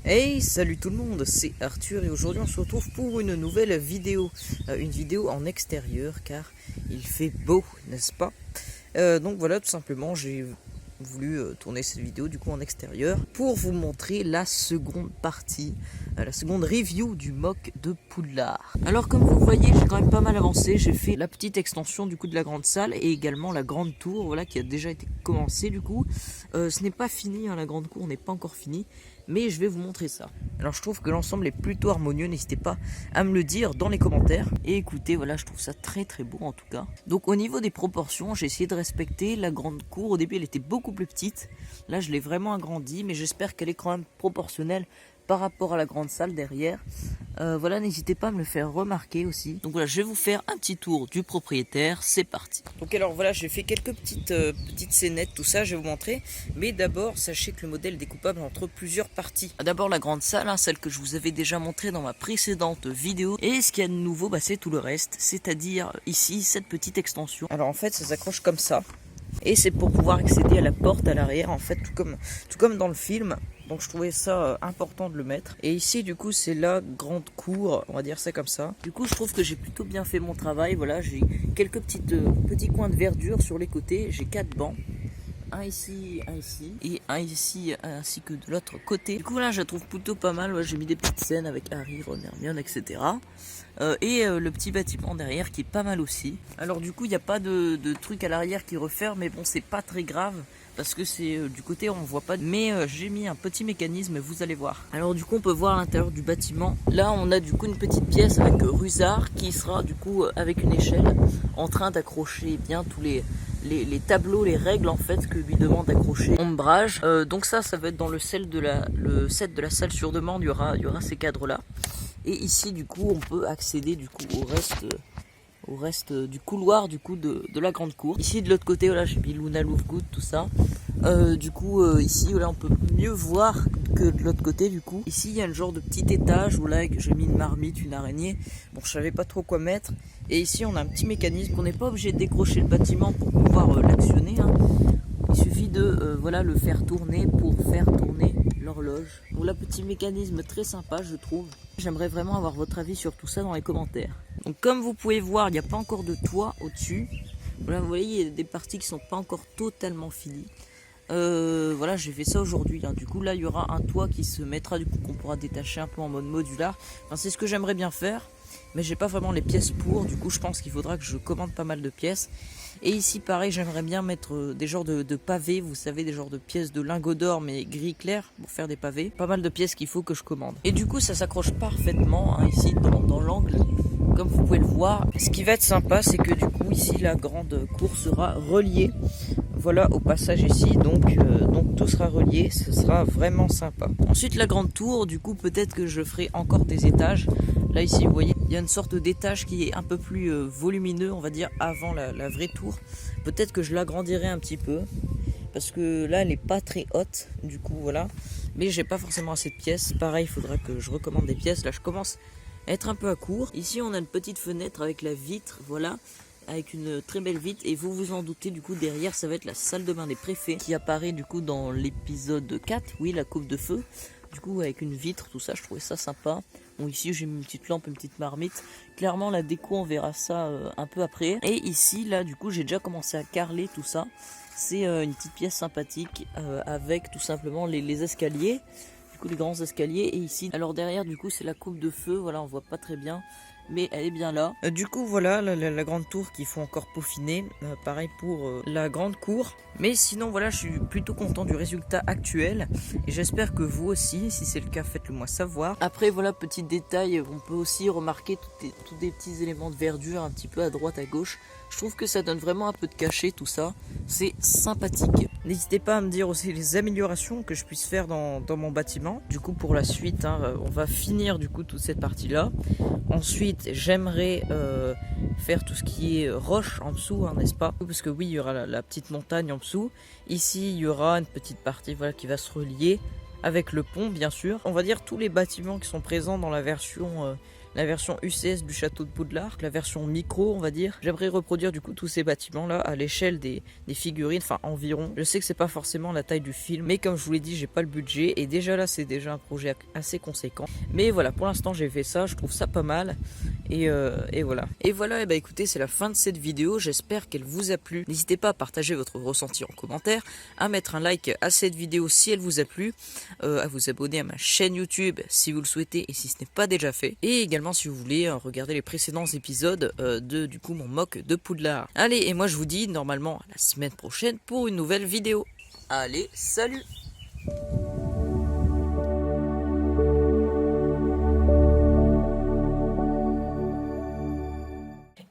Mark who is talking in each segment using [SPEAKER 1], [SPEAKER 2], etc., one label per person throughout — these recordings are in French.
[SPEAKER 1] Hey, salut tout le monde, c'est Arthur et aujourd'hui on se retrouve pour une nouvelle vidéo. Une vidéo en extérieur car il fait beau, n'est-ce pas? Donc voilà, tout simplement j'ai voulu tourner cette vidéo du coup en extérieur pour vous montrer la seconde partie, la seconde review du MOC de Poudlard. Alors comme vous voyez, j'ai quand même pas mal avancé, j'ai fait la petite extension du coup de la grande salle et également la grande tour, voilà, qui a déjà été commencée du coup. Ce n'est pas fini, hein, la grande cour n'est pas encore finie, mais je vais vous montrer ça. Alors je trouve que l'ensemble est plutôt harmonieux, n'hésitez pas à me le dire dans les commentaires. Et écoutez, voilà, je trouve ça très très beau en tout cas. Donc au niveau des proportions, j'ai essayé de respecter la grande cour. Au début elle était beaucoup plus petite, là je l'ai vraiment agrandie, mais j'espère qu'elle est quand même proportionnelle par rapport à la grande salle derrière. Voilà, n'hésitez pas à me le faire remarquer aussi. Donc voilà, je vais vous faire un petit tour du propriétaire, c'est parti. Donc alors voilà, j'ai fait quelques petites scénettes, tout ça, je vais vous montrer. Mais d'abord, sachez que le modèle est découpable entre plusieurs parties. D'abord la grande salle, hein, celle que je vous avais déjà montrée dans ma précédente vidéo. Et ce qu'il y a de nouveau, bah, c'est tout le reste, c'est-à-dire ici, cette petite extension. Alors en fait, ça s'accroche comme ça. Et c'est pour pouvoir accéder à la porte à l'arrière, en fait, tout comme dans le film. Donc je trouvais ça important de le mettre. Et ici du coup c'est la grande cour, on va dire ça comme ça. Du coup je trouve que j'ai plutôt bien fait mon travail. Voilà, j'ai quelques petits coins de verdure sur les côtés. J'ai 4 bancs. Un ici et un ici ainsi que de l'autre côté. Du coup là je la trouve plutôt pas mal. Ouais, j'ai mis des petites scènes avec Harry, Ron, Hermione, etc. Le petit bâtiment derrière qui est pas mal aussi. Alors du coup il n'y a pas de truc à l'arrière qui referme, mais bon c'est pas très grave. Parce que c'est du côté on voit pas, mais j'ai mis un petit mécanisme, vous allez voir. Alors du coup on peut voir à l'intérieur du bâtiment. Là on a du coup une petite pièce avec Rusard qui sera du coup avec une échelle en train d'accrocher bien tous les tableaux, les règles en fait que lui demande d'accrocher Ombrage. Donc ça va être dans le set de la salle sur demande, il y aura ces cadres là. Et ici du coup on peut accéder du coup au reste du couloir du coup de la grande cour. Ici de l'autre côté, voilà, j'ai mis Luna Lovegood, tout ça. Ici, voilà, on peut mieux voir que de l'autre côté du coup. Ici, il y a un genre de petit étage où là, j'ai mis une marmite, une araignée. Bon, je savais pas trop quoi mettre. Et ici, on a un petit mécanisme qu'on n'est pas obligé de décrocher le bâtiment pour pouvoir l'actionner. Hein. Il suffit de voilà, le faire tourner pour faire tourner l'horloge. Voilà, petit mécanisme très sympa, je trouve. J'aimerais vraiment avoir votre avis sur tout ça dans les commentaires. Donc comme vous pouvez voir, il n'y a pas encore de toit au-dessus. Voilà, vous voyez, il y a des parties qui ne sont pas encore totalement finies. Voilà, j'ai fait ça aujourd'hui. Hein. Du coup, là, il y aura un toit qui se mettra, du coup, qu'on pourra détacher un peu en mode modular. Enfin, c'est ce que j'aimerais bien faire. Mais j'ai pas vraiment les pièces pour. Du coup, je pense qu'il faudra que je commande pas mal de pièces. Et ici, pareil, j'aimerais bien mettre des genres de pavés. Vous savez, des genres de pièces de lingots d'or, mais gris clair, pour faire des pavés. Pas mal de pièces qu'il faut que je commande. Et du coup, ça s'accroche parfaitement, hein, ici, dans l'angle. Comme vous pouvez le voir. Ce qui va être sympa, c'est que du coup, ici, la grande cour sera reliée. Voilà, au passage ici, donc tout sera relié, ce sera vraiment sympa. Ensuite la grande tour, du coup peut-être que je ferai encore des étages. Là ici vous voyez, il y a une sorte d'étage qui est un peu plus volumineux, on va dire, avant la vraie tour. Peut-être que je l'agrandirai un petit peu, parce que là elle n'est pas très haute, du coup voilà. Mais j'ai pas forcément assez de pièces, pareil il faudra que je recommande des pièces. Là je commence à être un peu à court. Ici on a une petite fenêtre avec la vitre, voilà. Avec une très belle vitre, et vous vous en doutez, du coup derrière ça va être la salle de bain des préfets qui apparaît du coup dans l'épisode 4, oui, la coupe de feu, du coup avec une vitre, tout ça, je trouvais ça sympa. Bon, ici j'ai mis une petite lampe, une petite marmite. Clairement la déco on verra ça un peu après. Et ici là du coup j'ai déjà commencé à carreler tout ça. C'est une petite pièce sympathique avec tout simplement les escaliers, du coup les grands escaliers. Et ici alors derrière du coup c'est la coupe de feu, voilà, on voit pas très bien, mais elle est bien là. Du coup voilà la grande tour qu'il faut encore peaufiner, pareil pour la grande cour. Mais sinon voilà, je suis plutôt content du résultat actuel et j'espère que vous aussi, si c'est le cas, faites-le moi savoir. Après voilà, petit détail, on peut aussi remarquer tous des petits éléments de verdure un petit peu à droite à gauche. Je trouve que ça donne vraiment un peu de cachet, tout ça, c'est sympathique. N'hésitez pas à me dire aussi les améliorations que je puisse faire dans mon bâtiment. Du coup pour la suite, hein, on va finir du coup toute cette partie là. Ensuite j'aimerais faire tout ce qui est roche en dessous, hein, n'est-ce pas? Parce que oui, il y aura la petite montagne en dessous. Ici il y aura une petite partie, voilà, qui va se relier avec le pont, bien sûr. On va dire tous les bâtiments qui sont présents dans la version la version UCS du château de Poudlard, la version micro on va dire. J'aimerais reproduire du coup tous ces bâtiments là à l'échelle des figurines, enfin environ. Je sais que c'est pas forcément la taille du film, mais comme je vous l'ai dit, j'ai pas le budget et déjà là c'est déjà un projet assez conséquent. Mais voilà, pour l'instant j'ai fait ça, je trouve ça pas mal. Et voilà. Et voilà, et bah écoutez, c'est la fin de cette vidéo. J'espère qu'elle vous a plu. N'hésitez pas à partager votre ressenti en commentaire, à mettre un like à cette vidéo si elle vous a plu, à vous abonner à ma chaîne YouTube si vous le souhaitez et si ce n'est pas déjà fait. Et également si vous voulez regarder les précédents épisodes de du coup mon mock de Poudlard. Allez, et moi je vous dis normalement à la semaine prochaine pour une nouvelle vidéo. Allez, salut!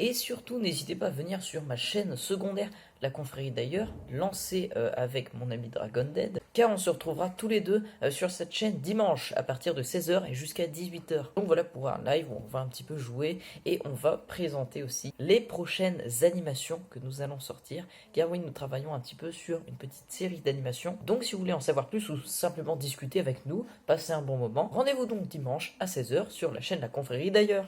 [SPEAKER 1] Et surtout, n'hésitez pas à venir sur ma chaîne secondaire, la confrérie d'ailleurs, lancée avec mon ami Dragon Dead, car on se retrouvera tous les deux sur cette chaîne dimanche à partir de 16h et jusqu'à 18h. Donc voilà pour un live où on va un petit peu jouer et on va présenter aussi les prochaines animations que nous allons sortir, car oui, nous travaillons un petit peu sur une petite série d'animations. Donc si vous voulez en savoir plus ou simplement discuter avec nous, passer un bon moment, rendez-vous donc dimanche à 16h sur la chaîne La Confrérie d'ailleurs.